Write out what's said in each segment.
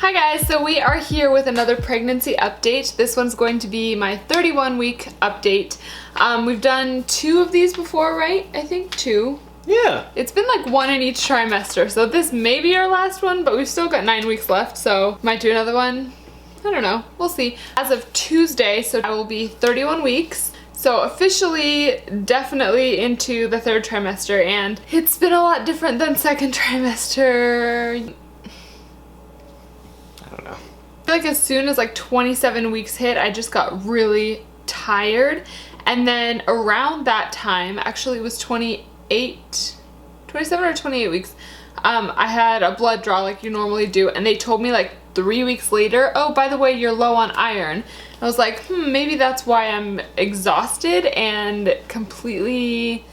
Hi guys, so we are here with another pregnancy update. This one's going to be my 31-week update. We've done 2 of these before, right? I think 2. Yeah. It's been like 1 in each trimester, so this may be our last one, but we've still got 9 weeks left, so might do another one. I don't know, we'll see. As of Tuesday, so I will be 31 weeks. So officially, definitely into the 3rd trimester, and it's been a lot different than 2nd trimester. I don't know. I feel like as soon as like 27 weeks hit, I just got really tired. And then around that time, actually it was 27 or 28 weeks, I had a blood draw like you normally do, and they told me like 3 weeks later, oh, by the way, you're low on iron. I was like, maybe that's why I'm exhausted and completely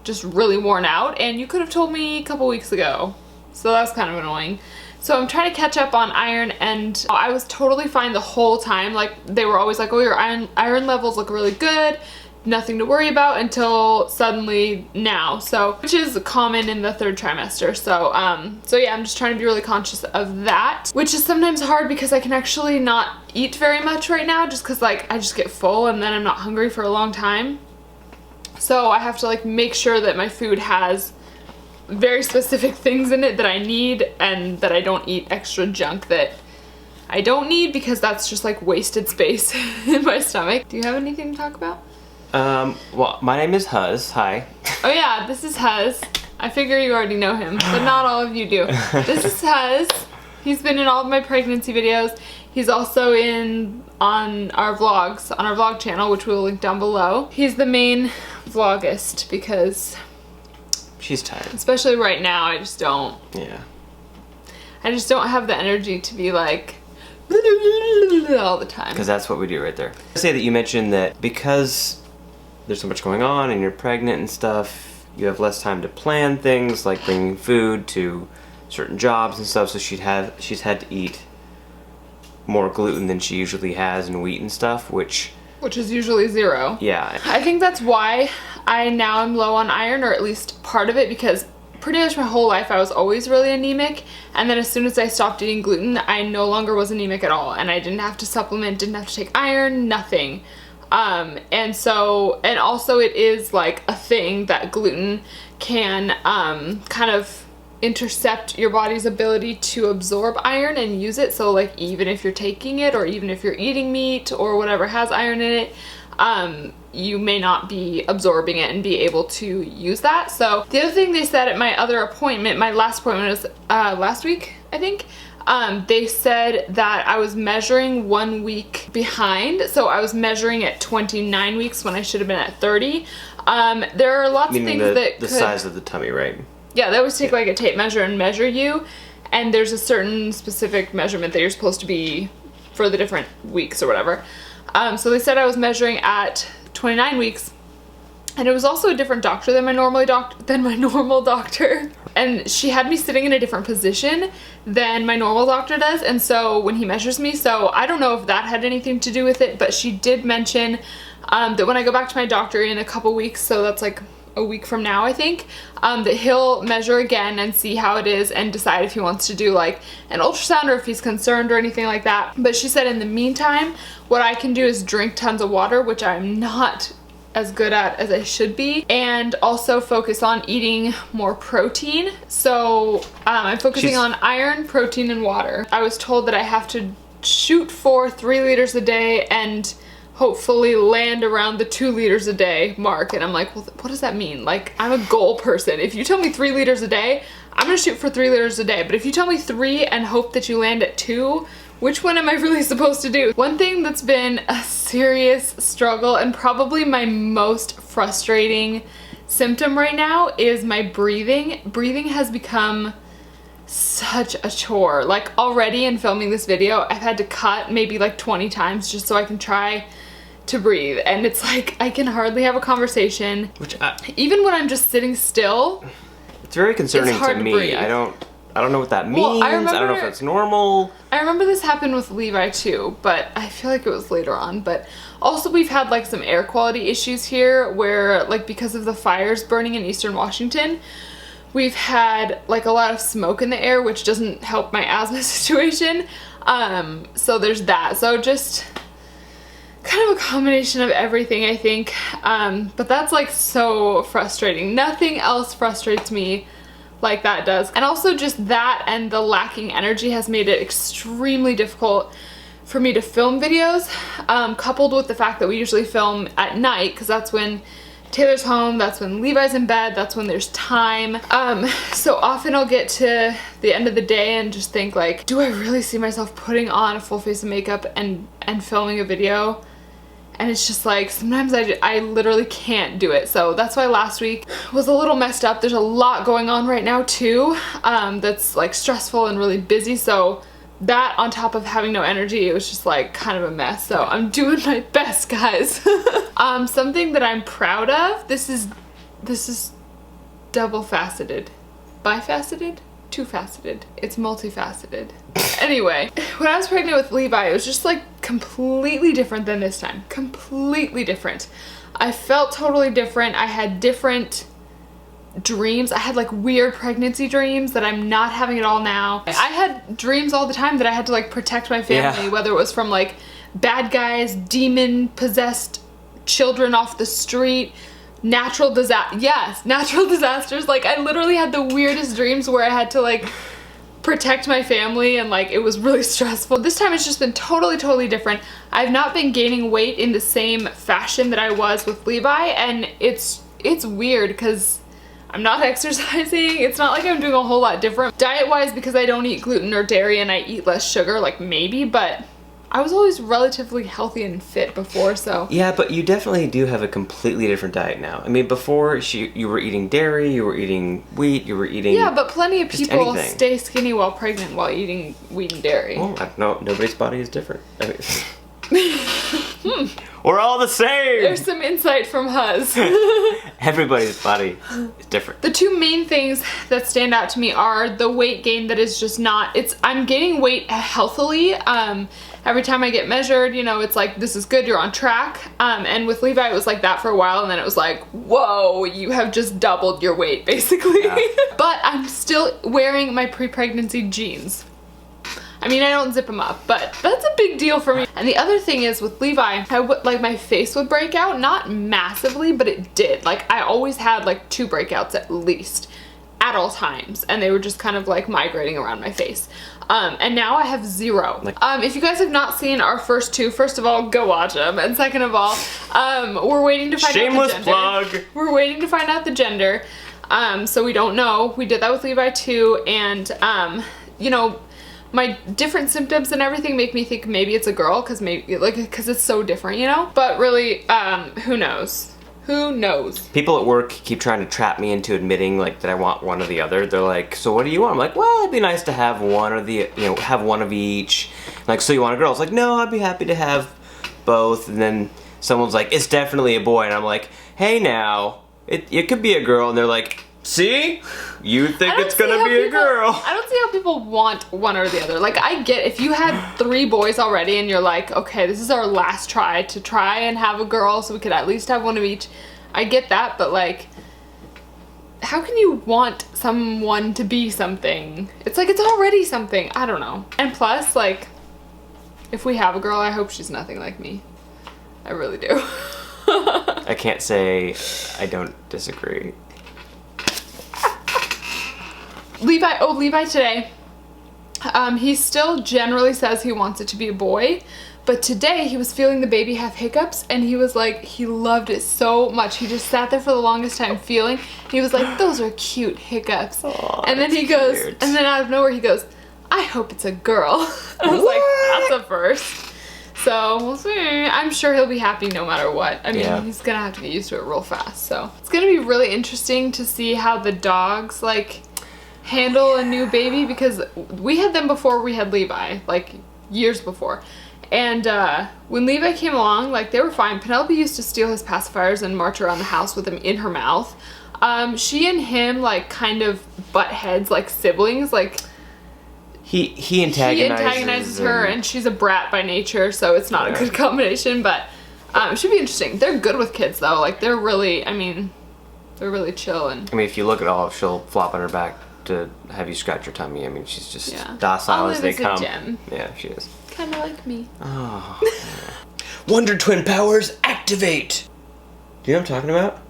just really worn out, and you could have told me a couple weeks ago. So that's kind of annoying. So I'm trying to catch up on iron, and I was totally fine the whole time. Like, they were always like, oh, your iron levels look really good, nothing to worry about, until suddenly now. So, which is common in the 3rd trimester. So yeah, I'm just trying to be really conscious of that, which is sometimes hard because I can actually not eat very much right now, just because like I just get full and then I'm not hungry for a long time. So I have to like make sure that my food has very specific things in it that I need, and that I don't eat extra junk that I don't need, because that's just like wasted space in my stomach. Do you have anything to talk about? Well, my name is Huz. Hi. Oh yeah, this is Huz. I figure you already know him, but not all of you do. This is Huz. He's been in all of my pregnancy videos. He's also on our vlog channel, which we'll link down below. He's the main vlogist because She's tired. especially right now, I just don't have the energy to be like all the time. Because that's what we do right there. I say that you mentioned that because there's so much going on and you're pregnant and stuff, you have less time to plan things like bringing food to certain jobs and stuff, so she's had to eat more gluten than she usually has and wheat and stuff, which is usually 0. Yeah. I think that's why I now am low on iron, or at least part of it, because pretty much my whole life I was always really anemic, and then as soon as I stopped eating gluten, I no longer was anemic at all, and I didn't have to supplement, didn't have to take iron, nothing. And also it is like a thing that gluten can kind of intercept your body's ability to absorb iron and use it. So like even if you're taking it, or even if you're eating meat or whatever has iron in it, you may not be absorbing it and be able to use that. So the other thing they said at my other appointment, my last appointment was last week, I think, they said that I was measuring 1 week behind. So I was measuring at 29 weeks when I should have been at 30. There are lots of things that the size of the tummy, right? Yeah, they always take like a tape measure and measure you, and there's a certain specific measurement that you're supposed to be for the different weeks or whatever. So they said I was measuring at 29 weeks, and it was also a different doctor than my normal doctor, and she had me sitting in a different position than my normal doctor does, and so when he measures me, so I don't know if that had anything to do with it, but she did mention that when I go back to my doctor in a couple weeks, so that's like a week from now, I think, that he'll measure again and see how it is and decide if he wants to do like an ultrasound or if he's concerned or anything like that. But she said in the meantime, what I can do is drink tons of water, which I'm not as good at as I should be, and also focus on eating more protein. So I'm focusing on iron, protein, and water. I was told that I have to shoot for 3 liters a day and hopefully land around the 2 liters a day mark, and I'm like, well, what does that mean? Like, I'm a goal person. If you tell me 3 liters a day, I'm gonna shoot for 3 liters a day, but if you tell me 3 and hope that you land at 2, which one am I really supposed to do? One thing that's been a serious struggle, and probably my most frustrating symptom right now, is my breathing. Breathing has become such a chore. Like, already in filming this video, I've had to cut maybe like 20 times just so I can try to breathe, and it's like I can hardly have a conversation. Even when I'm just sitting still, it's very concerning to me. Breathe. I don't know what that means. Well, I don't know if that's normal. I remember this happened with Levi too, but I feel like it was later on. But also we've had like some air quality issues here where, like, because of the fires burning in Eastern Washington, We've had like a lot of smoke in the air, which doesn't help my asthma situation. So there's that. So just kind of a combination of everything, I think. But that's like so frustrating. Nothing else frustrates me like that does. And also just that and the lacking energy has made it extremely difficult for me to film videos, coupled with the fact that we usually film at night because that's when Taylor's home, that's when Levi's in bed, that's when there's time. So often I'll get to the end of the day and just think like, do I really see myself putting on a full face of makeup and filming a video? And it's just like, sometimes I literally can't do it. So that's why last week was a little messed up. There's a lot going on right now too, that's like stressful and really busy. So that on top of having no energy, it was just like kind of a mess. So I'm doing my best, guys. Something that I'm proud of, this is double faceted. Bifaceted? Two-faceted. It's multifaceted. Anyway, when I was pregnant with Levi, it was just like completely different than this time. Completely different. I felt totally different. I had different dreams. I had like weird pregnancy dreams that I'm not having at all now. I had dreams all the time that I had to like protect my family, whether it was from like bad guys, demon possessed children off the street, natural disasters. Like I literally had the weirdest dreams where I had to like protect my family, and like it was really stressful. This time it's just been totally different. I've not been gaining weight in the same fashion that I was with Levi, and it's weird because I'm not exercising. It's not like I'm doing a whole lot different diet-wise because I don't eat gluten or dairy and I eat less sugar, like maybe, but I was always relatively healthy and fit before, so. Yeah, but you definitely do have a completely different diet now. I mean, before you were eating dairy, you were eating wheat, you were eating. Yeah, but plenty of people stay skinny while pregnant while eating wheat and dairy. Well, no, nobody's body is different. I mean, we're all the same. There's some insight from Huz. Everybody's body is different. The two main things that stand out to me are the weight gain that is just not, I'm gaining weight healthily. Every time I get measured, you know, it's like, this is good, you're on track. And with Levi, it was like that for a while, and then it was like, whoa, you have just doubled your weight, basically. Yeah. But I'm still wearing my pre-pregnancy jeans. I mean, I don't zip them up, but that's a big deal for me. And the other thing is with Levi, like my face would break out, not massively, but it did. Like I always had like 2 breakouts at least at all times, and they were just kind of like migrating around my face. And now I have 0. If you guys have not seen our first 2, first of all, go watch them. And second of all, we're waiting to find out the gender. Shameless plug. We're waiting to find out the gender. So we don't know. We did that with Levi too, and you know, my different symptoms and everything make me think maybe it's a girl because it's so different, you know? But really, who knows? Who knows? People at work keep trying to trap me into admitting like that I want one or the other. They're like, so what do you want? I'm like, well, it'd be nice to have one or the, you know, have one of each. Like, so you want a girl? It's like, no, I'd be happy to have both. And then someone's like, it's definitely a boy. And I'm like, hey now, it could be a girl. And they're like, see? You think it's gonna be a girl. I don't see how people want one or the other. Like, I get if you had 3 boys already and you're like, okay, this is our last try to try and have a girl so we could at least have one of each. I get that, but like, how can you want someone to be something? It's like, it's already something. I don't know. And plus, like, if we have a girl, I hope she's nothing like me. I really do. I can't say I don't disagree. Levi today, he still generally says he wants it to be a boy, but today he was feeling the baby have hiccups, and he was like, he loved it so much. He just sat there for the longest time feeling, and he was like, those are cute hiccups. Aww, and then he goes, weird. And then out of nowhere he goes, I hope it's a girl. I was like, that's a first. So we'll see. I'm sure he'll be happy no matter what. I mean, he's gonna have to get used to it real fast. So it's gonna be really interesting to see how the dogs like handle a new baby, because we had them before we had Levi, like years before. And when Levi came along, like they were fine. Penelope used to steal his pacifiers and march around the house with them in her mouth. She and him like kind of butt heads like siblings. Like he antagonizes her, and she's a brat by nature, so it's not a good combination. But it should be interesting. They're good with kids though. Like they're really, I mean, They're really chill and. I mean, if you look at Olive, she'll flop on her back to have you scratch your tummy. I mean, she's just docile Olive as they is come. A gem. Yeah, she is. Kind of like me. Oh. Wonder Twin powers activate. Do you know what I'm talking about?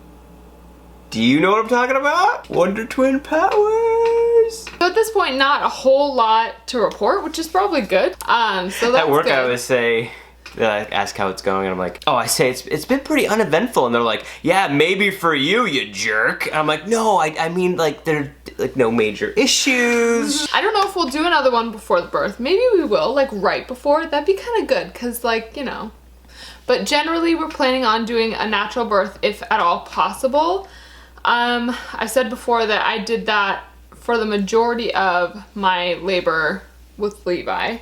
Do you know what I'm talking about? Wonder Twin powers. So at this point, not a whole lot to report, which is probably good. So that's at work, good. I always say, ask how it's going, and I'm like, oh, I say it's been pretty uneventful, and they're like, yeah, maybe for you, you jerk. And I'm like, no, I mean like there like no major issues. I don't know if we'll do another one before the birth. Maybe we will, like right before. That'd be kind of good, cause like, you know. But generally, we're planning on doing a natural birth if at all possible. I said before that I did that for the majority of my labor with Levi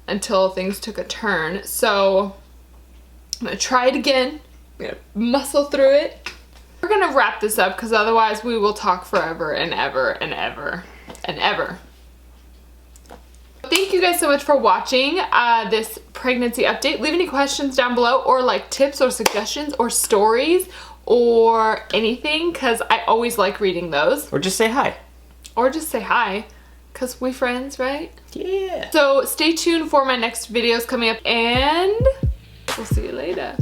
until things took a turn. So I'm gonna try it again. I'm gonna muscle through it. We're gonna wrap this up because otherwise we will talk forever and ever and ever and ever. Thank you guys so much for watching this pregnancy update. Leave any questions down below or like tips or suggestions or stories or anything, because I always like reading those. Or just say hi. Or just say hi, because we friends, right? Yeah. So stay tuned for my next videos coming up, and we'll see you later.